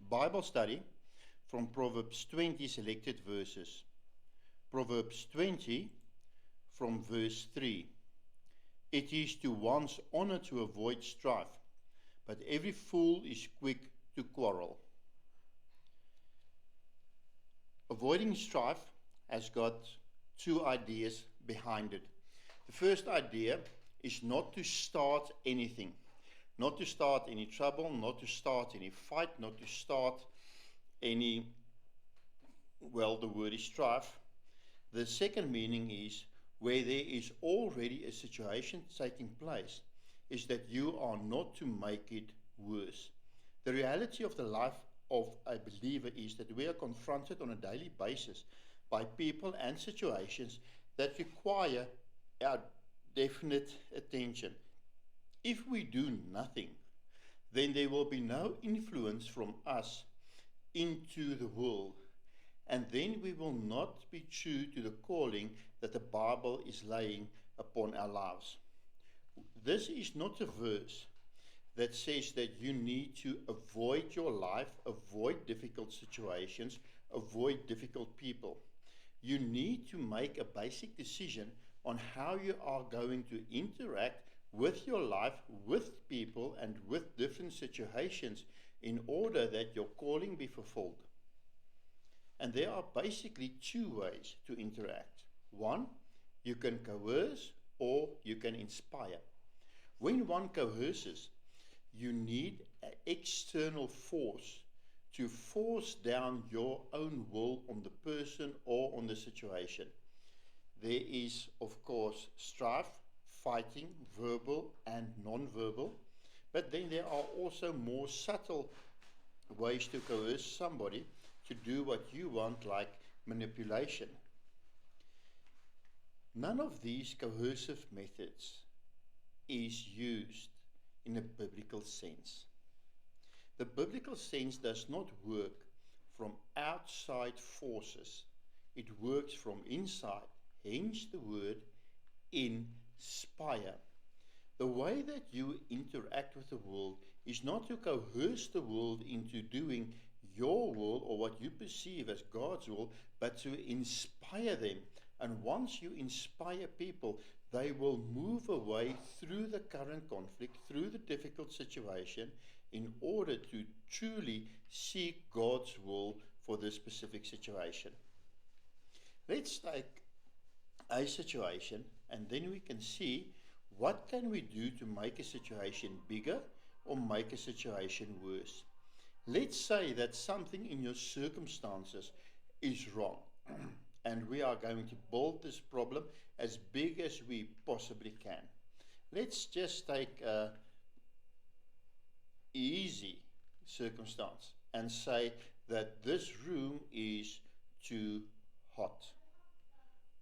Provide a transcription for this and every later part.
Bible study from Proverbs 20 selected verses. Proverbs 20 from verse 3. It is to one's honor to avoid strife, but every fool is quick to quarrel. Avoiding strife has got two ideas behind it. The first idea is not to start anything, not to start any trouble, not to start any fight, not to start any, the word is strife. The second meaning is where there is already a situation taking place, is that you are not to make it worse. The reality of the life of a believer is that we are confronted on a daily basis by people and situations that require our definite attention. If we do nothing, then there will be no influence from us into the world, and then we will not be true to the calling that the Bible is laying upon our lives. This is not a verse that says that you need to avoid your life, avoid difficult situations, avoid difficult people. You need to make a basic decision on how you are going to interact with your life, with people, and with different situations in order that your calling be fulfilled. And there are basically two ways to interact. One, you can coerce or you can inspire. When one coerces, you need an external force to force down your own will on the person or on the situation. There is, of course, strife, fighting, verbal and non-verbal, but then there are also more subtle ways to coerce somebody to do what you want, like manipulation. None of these coercive methods is used in a biblical sense. The biblical sense does not work from outside forces. It works from inside. Hence the word inspire. The way that you interact with the world is not to coerce the world into doing your will or what you perceive as God's will, but to inspire them. And once you inspire people, they will move away through the current conflict, through the difficult situation, in order to truly seek God's will for this specific situation. Let's take a situation, and then we can see what can we do to make a situation bigger or make a situation worse. Let's say that something in your circumstances is wrong, and we are going to build this problem as big as we possibly can. Let's just take an easy circumstance and say that this room is too hot.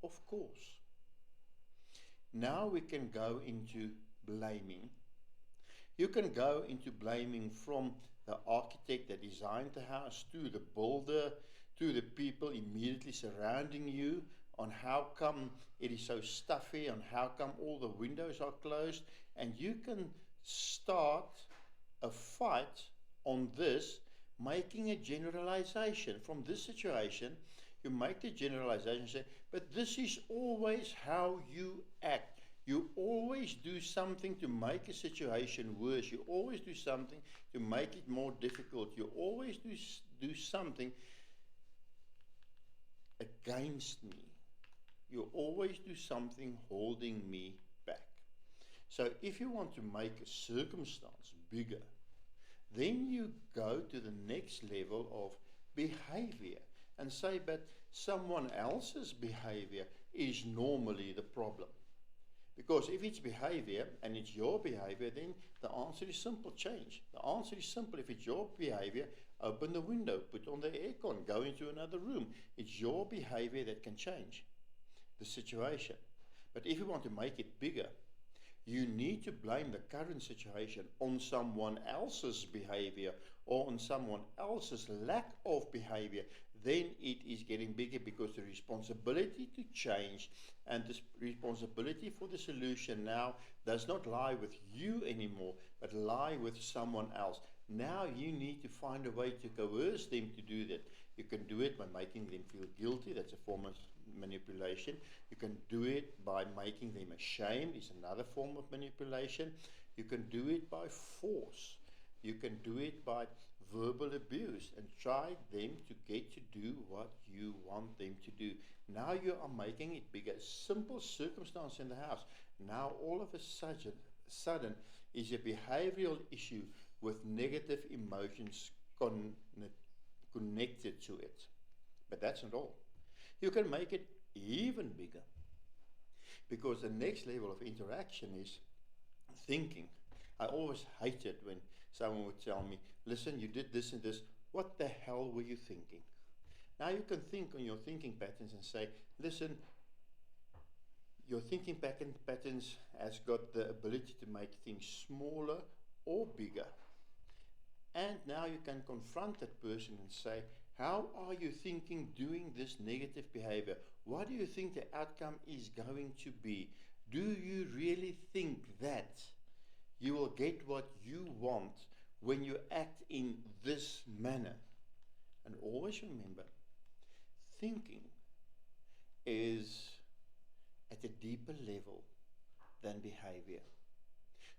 Of course. Now we can go into blaming. You can go into blaming from the architect that designed the house, to the builder, to the people immediately surrounding you, on how come it is so stuffy, on how come all the windows are closed, and you can start a fight on this, making a generalization. From this situation, you make the generalization and say, but this is always how you act. You always do something to make a situation worse. You always do something to make it more difficult. You always do something against me. You always do something holding me back. So if you want to make a circumstance bigger, then you go to the next level of behavior and say, but someone else's behavior is normally the problem. Because if it's behavior and it's your behavior, then the answer is simple, change. The answer is simple. If it's your behavior, open the window, put on the aircon, go into another room. It's your behavior that can change the situation. But if you want to make it bigger, you need to blame the current situation on someone else's behavior or on someone else's lack of behavior. Then it is getting bigger, because the responsibility to change and the responsibility for the solution now does not lie with you anymore, but lie with someone else. Now you need to find a way to coerce them to do that. You can do it by making them feel guilty. That's a form of manipulation. You can do it by making them ashamed. It's another form of manipulation. You can do it by force. You can do it by verbal abuse and try them to get to do what you want them to do. Now you are making it bigger. Simple circumstance in the house. Now all of a sudden is a behavioral issue with negative emotions connected to it. But that's not all. You can make it even bigger, because the next level of interaction is thinking. I always hated when someone would tell me, listen, you did this and this. What the hell were you thinking? Now you can think on your thinking patterns and say, listen, your thinking patterns has got the ability to make things smaller or bigger. And now you can confront that person and say, how are you thinking doing this negative behavior? What do you think the outcome is going to be? Do you really think that you will get what you want when you act in this manner? And always remember, thinking is at a deeper level than behavior.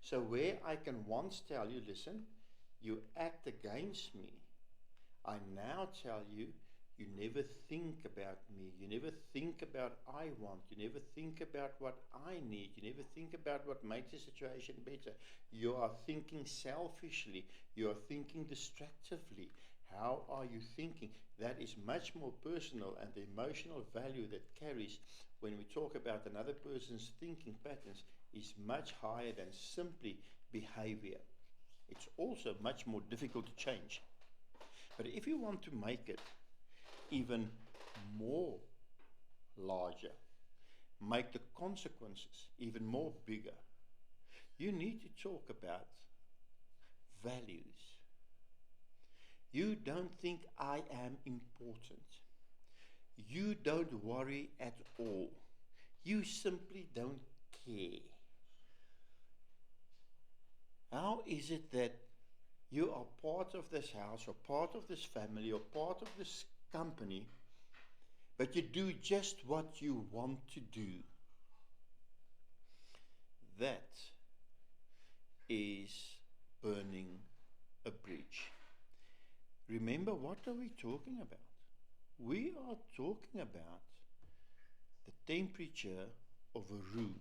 So where I can once tell you, listen, you act against me, I now tell you, you never think about me. You never think about I want. You never think about what I need. You never think about what makes the situation better. You are thinking selfishly. You are thinking distractively. How are you thinking? That is much more personal, and the emotional value that carries when we talk about another person's thinking patterns is much higher than simply behavior. It's also much more difficult to change. But if you want to make it even more larger, make the consequences even more bigger, you need to talk about values. You don't think I am important. You don't worry at all. You simply don't care. How is it that you are part of this house or part of this family or part of this company, but you do just what you want to do? That is burning a bridge. Remember, what are we talking about? We are talking about the temperature of a room.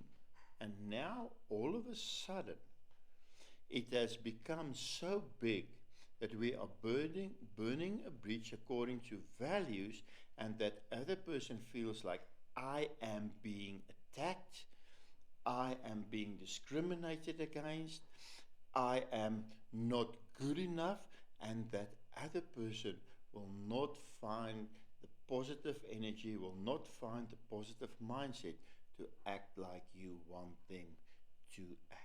And now, all of a sudden, it has become so big that we are burning a bridge according to values, and that other person feels like I am being attacked, I am being discriminated against, I am not good enough, and that other person will not find the positive energy, will not find the positive mindset to act like you want them to act.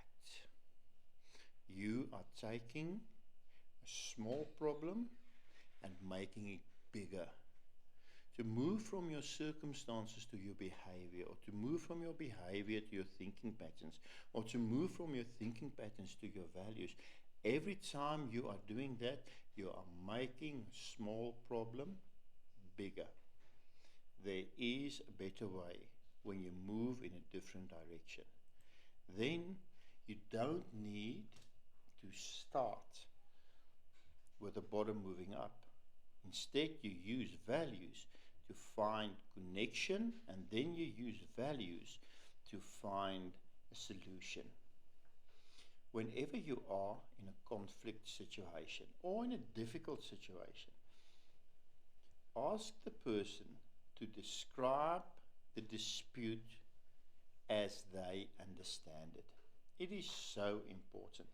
You are taking a small problem and making it bigger. To move from your circumstances to your behavior, or to move from your behavior to your thinking patterns, or to move from your thinking patterns to your values. Every time you are doing that, you are making a small problem bigger. There is a better way when you move in a different direction. Then you don't need to start with the bottom moving up. Instead, you use values to find connection, and then you use values to find a solution. Whenever you are in a conflict situation or in a difficult situation, ask the person to describe the dispute as they understand it. It is so important.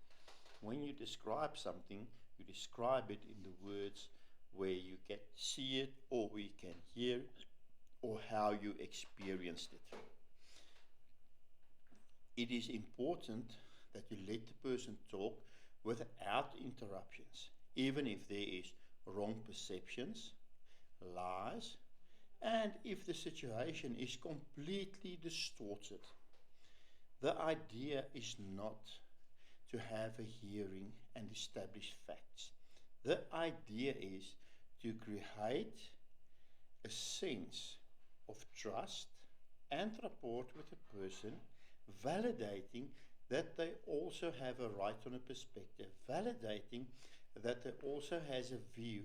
When you describe something, you describe it in the words where you can see it, or we can hear it, or how you experienced it. It is important that you let the person talk without interruptions, even if there is wrong perceptions, lies, and if the situation is completely distorted. The idea is not to have a hearing and establish facts. The idea is to create a sense of trust and rapport with a person, validating that they also have a right on a perspective, validating that they also has a view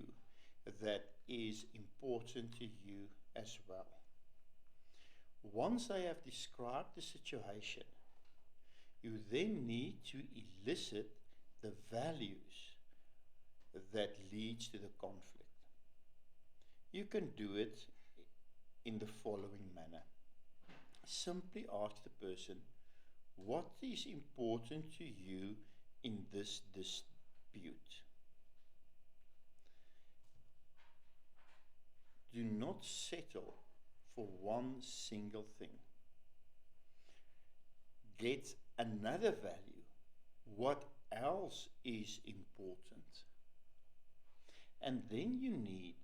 that is important to you as well. Once they have described the situation, you then need to elicit the values that leads to the conflict. You can do it in the following manner. Simply ask the person, what is important to you in this dispute? Do not settle for one single thing. Get another value. What else is important? And then you need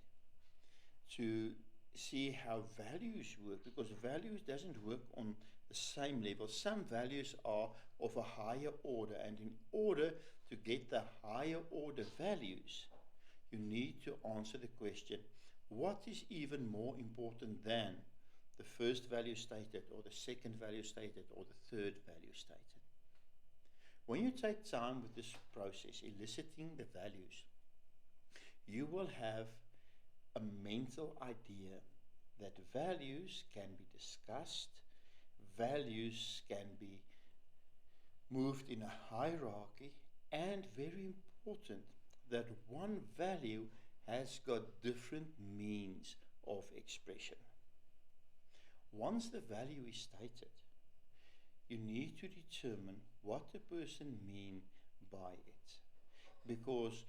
to see how values work, because values doesn't work on the same level. Some values are of a higher order, and in order to get the higher order values, you need to answer the question, what is even more important than the first value stated, or the second value stated, or the third value stated? When you take time with this process, eliciting the values, you will have a mental idea that values can be discussed, values can be moved in a hierarchy, and very important, that one value has got different means of expression. Once the value is stated, you need to determine what the person means by it. Because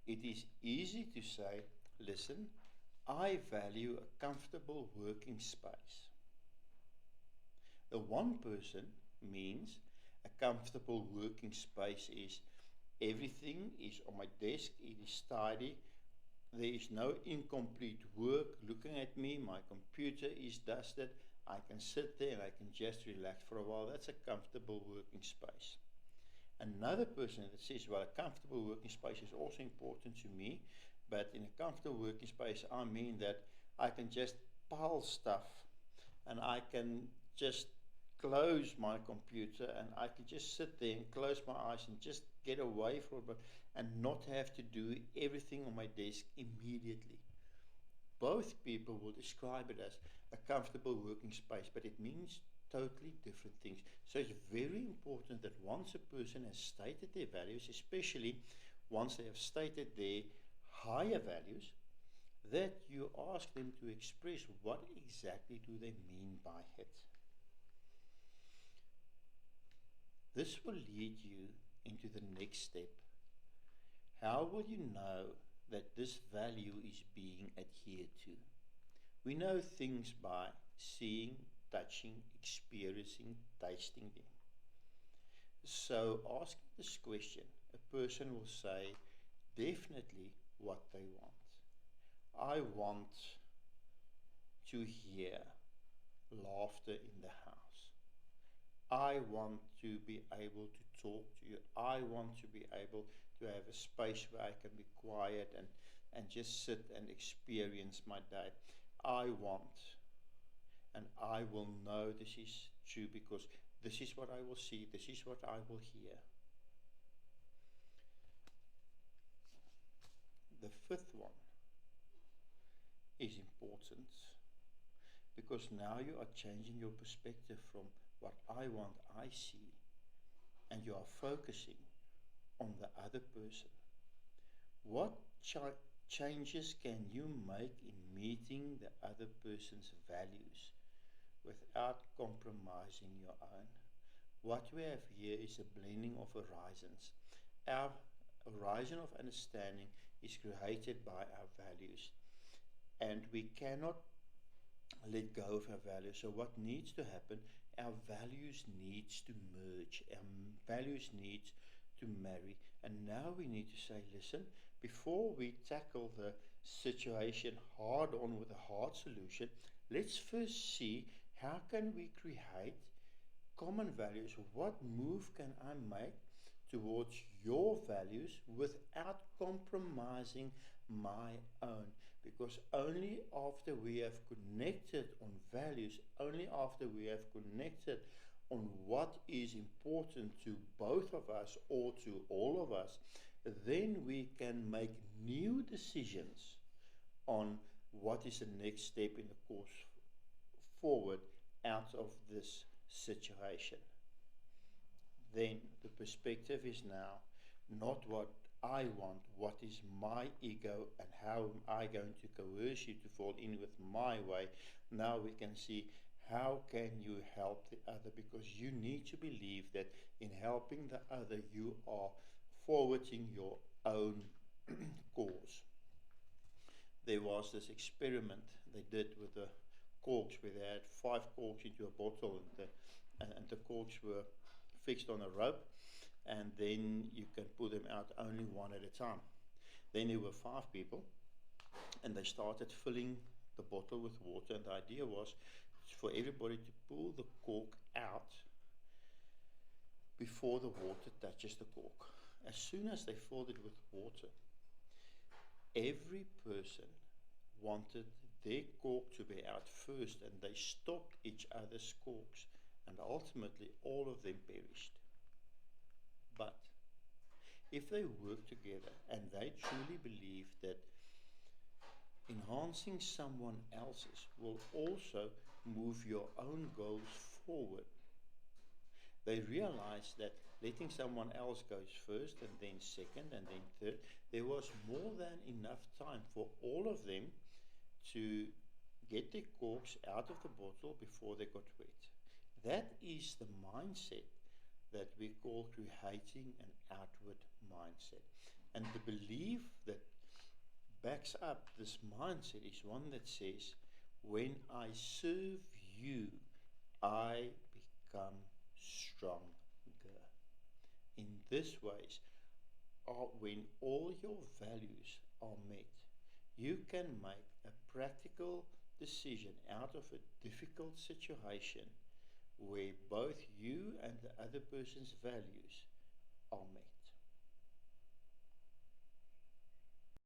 it is easy to say, listen, I value a comfortable working space. The one person means a comfortable working space is everything is on my desk, it is tidy, there is no incomplete work looking at me, my computer is dusted, I can sit there and I can just relax for a while. That's a comfortable working space. Another person that says, well, a comfortable working space is also important to me, but in a comfortable working space, I mean that I can just pile stuff and I can just close my computer and I can just sit there and close my eyes and just get away from it and not have to do everything on my desk immediately. Both people will describe it as a comfortable working space, but it means totally different things. So it's very important that once a person has stated their values, especially once they have stated their higher values, that you ask them to express what exactly do they mean by it. This will lead you into the next step. How will you know that this value is being adhered to? We know things by seeing, touching, experiencing, tasting them. So asking this question, a person will say definitely what they want. I want to hear laughter in the house. I want to be able to talk to you. I want to be able to have a space where I can be quiet and just sit and experience my day. I want, and I will know this is true because this is what I will see, this is what I will hear. The fifth one is important because now you are changing your perspective from what I want, I see, and you are focusing on the other person. What changes can you make in meeting the other person's values without compromising your own? What we have here is a blending of horizons. Our horizon of understanding is created by our values, and we cannot let go of our values. So what needs to happen? Our values needs to merge. Our values needs to marry. And now we need to say, listen, before we tackle the situation hard on with a hard solution, let's first see how can we create common values. What move can I make? towards your values without compromising my own. Because only after we have connected on values, only after we have connected on what is important to both of us or to all of us, then we can make new decisions on what is the next step in the course forward out of this situation. Then the perspective is now not what I want, what is my ego, and how am I going to coerce you to fall in with my way. Now we can see how can you help the other, because you need to believe that in helping the other you are forwarding your own cause. There was this experiment they did with the corks where they had 5 corks into a bottle, and the corks were fixed on a rope, and then you can pull them out only one at a time. Then there were 5 people, and they started filling the bottle with water, and the idea was for everybody to pull the cork out before the water touches the cork. As soon as they filled it with water, every person wanted their cork to be out first, and they stopped each other's corks, and ultimately all of them perished. But if they work together and they truly believe that enhancing someone else's will also move your own goals forward, they realize that letting someone else goes first and then second and then third, there was more than enough time for all of them to get their corks out of the bottle before they got wet. That is the mindset that we call creating an outward mindset. And the belief that backs up this mindset is one that says, when I serve you, I become stronger. In this ways, when all your values are met, you can make a practical decision out of a difficult situation where both you and the other person's values are met.